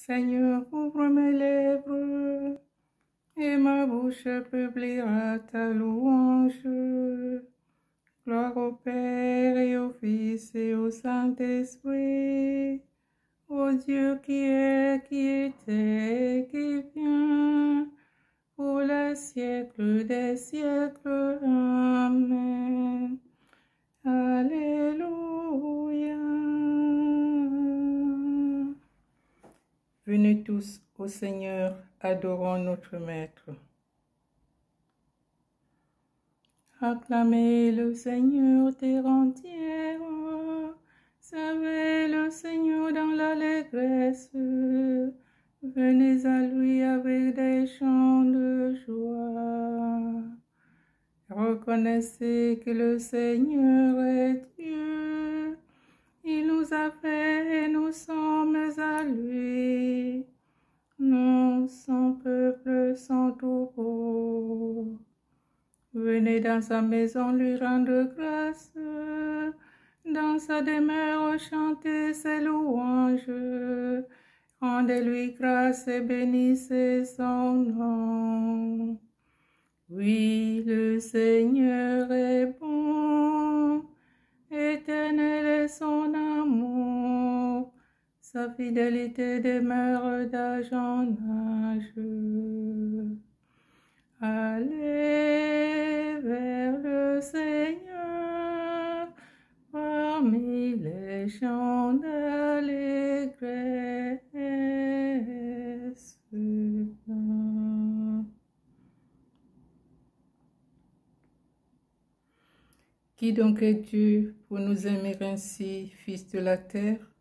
Seigneur, ouvre mes lèvres, et ma bouche publiera ta louange. Gloire au Père et au Fils et au Saint-Esprit, au Dieu qui est, qui était et qui vient, pour les siècles des siècles. Amen. Alléluia. Venez tous au Seigneur, adorons notre Maître. Acclamez le Seigneur terre entière, servez le Seigneur dans l'allégresse, venez à lui avec des chants de joie. Reconnaissez que le Seigneur est Dieu, il nous a fait et nous sommes à lui, nous, son peuple, son troupeau. Venez dans sa maison lui rendre grâce, dans sa demeure chanter ses louanges, rendez-lui grâce et bénissez son nom. Oui, le Seigneur est bon, éternel est son amour, sa fidélité demeure d'âge en âge. Allez vers le Seigneur parmi les chants d'allégresse. Qui donc est Dieu pour nous aimer ainsi, fils de la terre?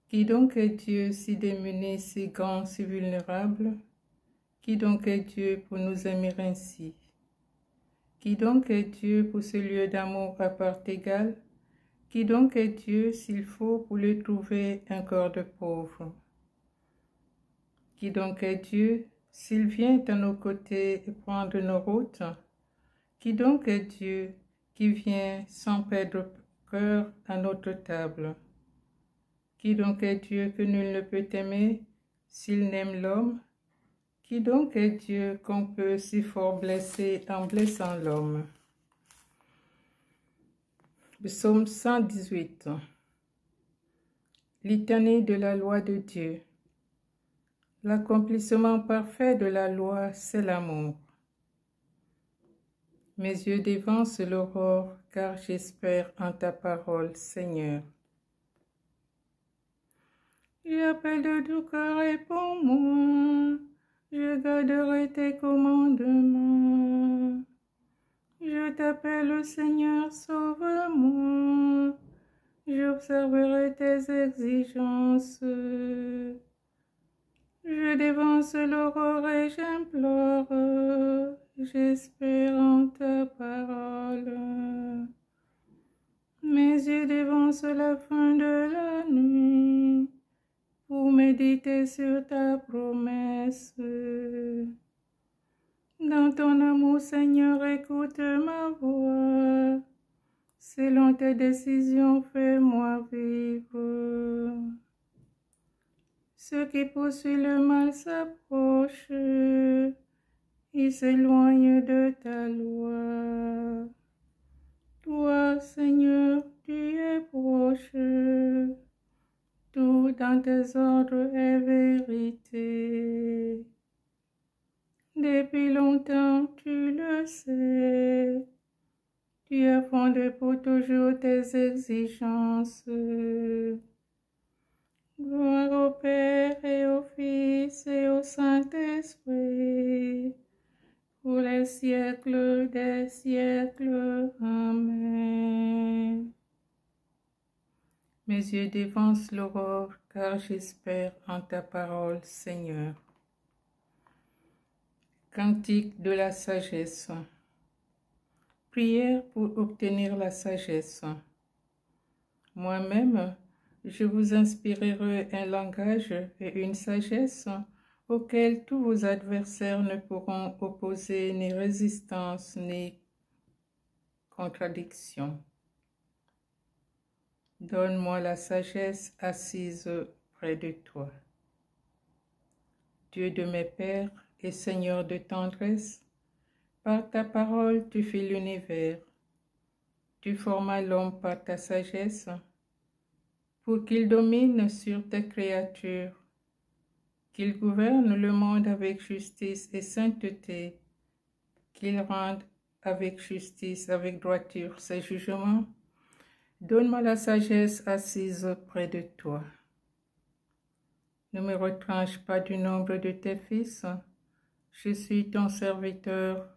Qui donc est Dieu si démuni, si grand, si vulnérable? Qui donc est Dieu pour nous aimer ainsi? Qui donc est Dieu pour ce lieu d'amour à part égale? Qui donc est Dieu s'il faut pour lui trouver un corps de pauvre? Qui donc est Dieu s'il vient à nos côtés et prendre nos routes? Qui donc est Dieu qui vient sans perdre cœur à notre table? Qui donc est Dieu que nul ne peut aimer s'il n'aime l'homme? Qui donc est Dieu qu'on peut si fort blesser en blessant l'homme? Psaume 118. Litanie de la loi de Dieu. L'accomplissement parfait de la loi, c'est l'amour. Mes yeux dévancent l'aurore, car j'espère en ta parole, Seigneur. J'appelle de tout cœur, réponds-moi, je garderai tes commandements. Je t'appelle, Seigneur, sauve-moi, j'observerai tes exigences. Je dévance l'aurore et j'implore, j'espère en ta parole. Mes yeux dévancent la fin de la nuit, pour méditer sur ta promesse. Dans ton amour, Seigneur, écoute ma voix. Selon tes décisions, fais-moi vivre. Ceux qui poursuivent le mal s'approchent, ils s'éloignent de ta loi. Toi, Seigneur, tu es proche. Tout dans tes ordres est vérité. Depuis longtemps, tu le sais. Tu as fondé pour toujours tes exigences. Gloire au Père et au Fils et au Saint-Esprit, pour les siècles des siècles. Amen. Mes yeux dévancent l'aurore, car j'espère en ta parole, Seigneur. Cantique de la sagesse. Prière pour obtenir la sagesse. Moi-même, je vous inspirerai un langage et une sagesse auxquels tous vos adversaires ne pourront opposer ni résistance ni contradiction. Donne-moi la sagesse assise près de toi. Dieu de mes pères et Seigneur de tendresse, par ta parole tu fis l'univers. Tu formas l'homme par ta sagesse, pour qu'il domine sur tes créatures, qu'il gouverne le monde avec justice et sainteté, qu'il rende avec justice, avec droiture ses jugements. Donne-moi la sagesse assise près de toi. Ne me retranche pas du nombre de tes fils. Je suis ton serviteur,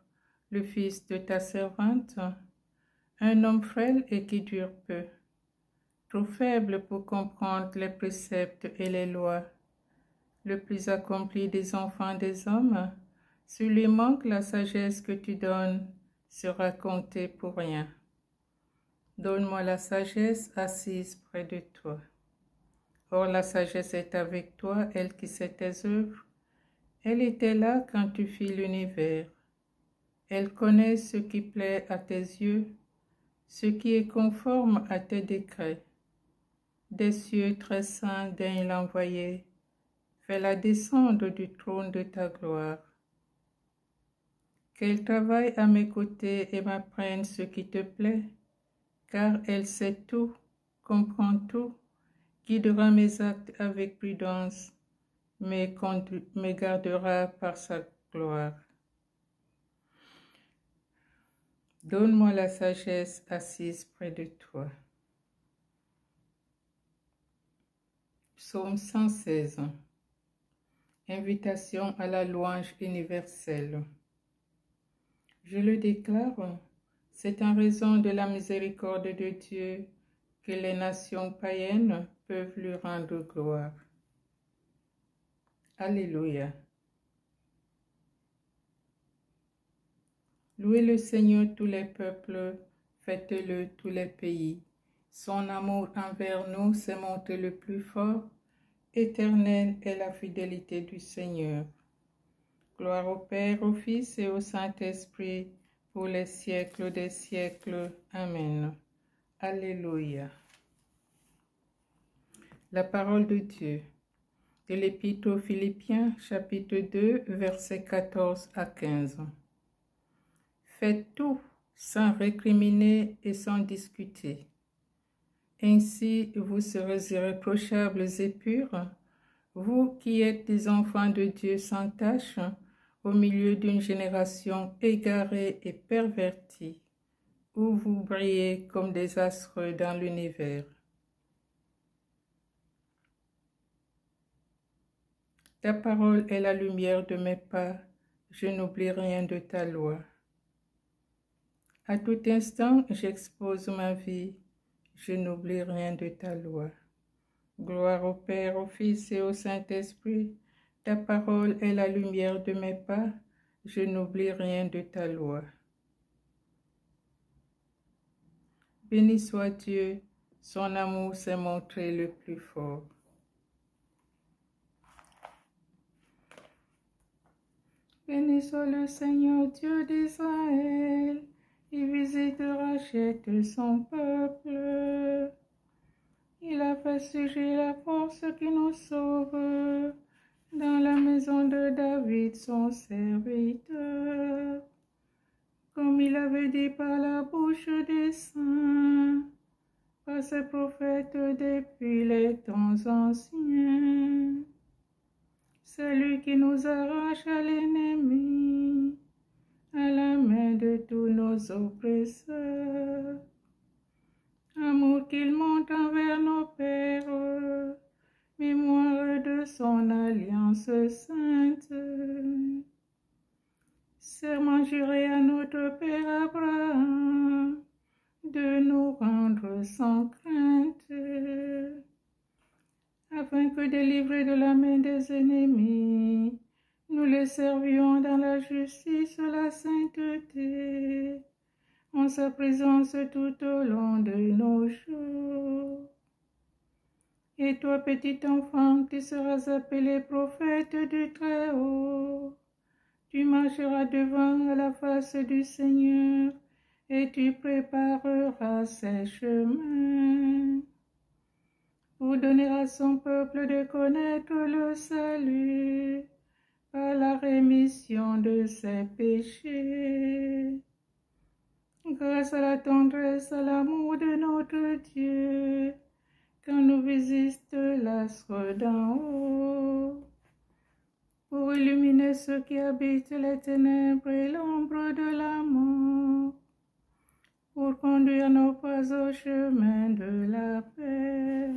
le fils de ta servante, un homme frêle et qui dure peu, trop faible pour comprendre les préceptes et les lois. Le plus accompli des enfants des hommes, s'il lui manque la sagesse que tu donnes, sera compté pour rien. Donne-moi la sagesse assise près de toi. Or la sagesse est avec toi, elle qui sait tes œuvres. Elle était là quand tu fis l'univers. Elle connaît ce qui plaît à tes yeux, ce qui est conforme à tes décrets. Des cieux très saints daigne l'envoyer, fais-la descendre du trône de ta gloire. Qu'elle travaille à mes côtés et m'apprenne ce qui te plaît, car elle sait tout, comprend tout, guidera mes actes avec prudence, me gardera par sa gloire. Donne-moi la sagesse assise près de toi. Psaume 116. Invitation à la louange universelle. Je le déclare, c'est en raison de la miséricorde de Dieu que les nations païennes peuvent lui rendre gloire. Alléluia. Louez le Seigneur tous les peuples, faites-le tous les pays. Son amour envers nous s'est montré le plus fort. Éternelle est la fidélité du Seigneur. Gloire au Père, au Fils et au Saint-Esprit, pour les siècles des siècles. Amen. Alléluia. La parole de Dieu. De l'Épître aux Philippiens, chapitre 2, versets 14 à 15. Faites tout sans récriminer et sans discuter. Ainsi vous serez irréprochables et purs, vous qui êtes des enfants de Dieu sans tache, au milieu d'une génération égarée et pervertie, où vous brillez comme des astres dans l'univers. Ta parole est la lumière de mes pas, je n'oublie rien de ta loi. À tout instant, j'expose ma vie, je n'oublie rien de ta loi. Gloire au Père, au Fils et au Saint-Esprit, ta parole est la lumière de mes pas, je n'oublie rien de ta loi. Béni soit Dieu, son amour s'est montré le plus fort. Béni soit le Seigneur Dieu d'Israël, il visite et rachète son peuple. Il a fait surgir la force qui nous sauve, dans la maison de David son serviteur. Comme il avait dit par la bouche des saints, par ses prophètes depuis les temps anciens. C'est lui qui nous arrache à l'ennemi, à la main de tous nos oppresseurs. Amour qu'il montre envers nos pères, mémoire de son alliance sainte. Serment juré à notre Père Abraham, de nous rendre sans crainte, afin que délivrés de la main des ennemis, nous les servions dans la justice, la sainteté, en sa présence tout au long de nos jours. Et toi, petit enfant, tu seras appelé prophète du Très-Haut. Tu marcheras devant à la face du Seigneur, et tu prépareras ses chemins, pour donner à son peuple de connaître le salut par la rémission de ses péchés. Grâce à la tendresse, à l'amour de notre Dieu, quand nous visite l'astre d'en haut, pour illuminer ceux qui habitent les ténèbres et l'ombre de la mort, pour conduire nos pas au chemin de la paix.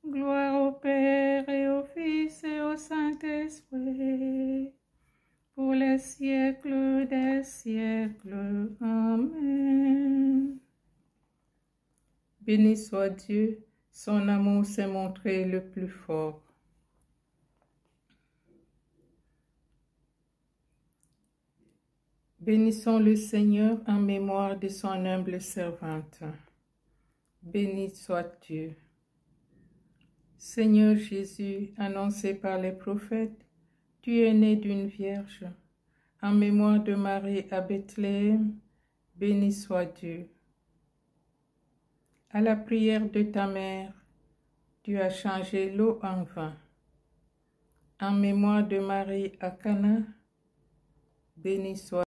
Gloire au Père et au Fils et au Saint-Esprit, pour les siècles des siècles. Amen. Béni soit Dieu, son amour s'est montré le plus fort. Bénissons le Seigneur en mémoire de son humble servante. Béni soit Dieu. Seigneur Jésus, annoncé par les prophètes, tu es né d'une vierge. En mémoire de Marie à Bethléem, béni soit Dieu. À la prière de ta mère, tu as changé l'eau en vin. En mémoire de Marie à Cana, béni soit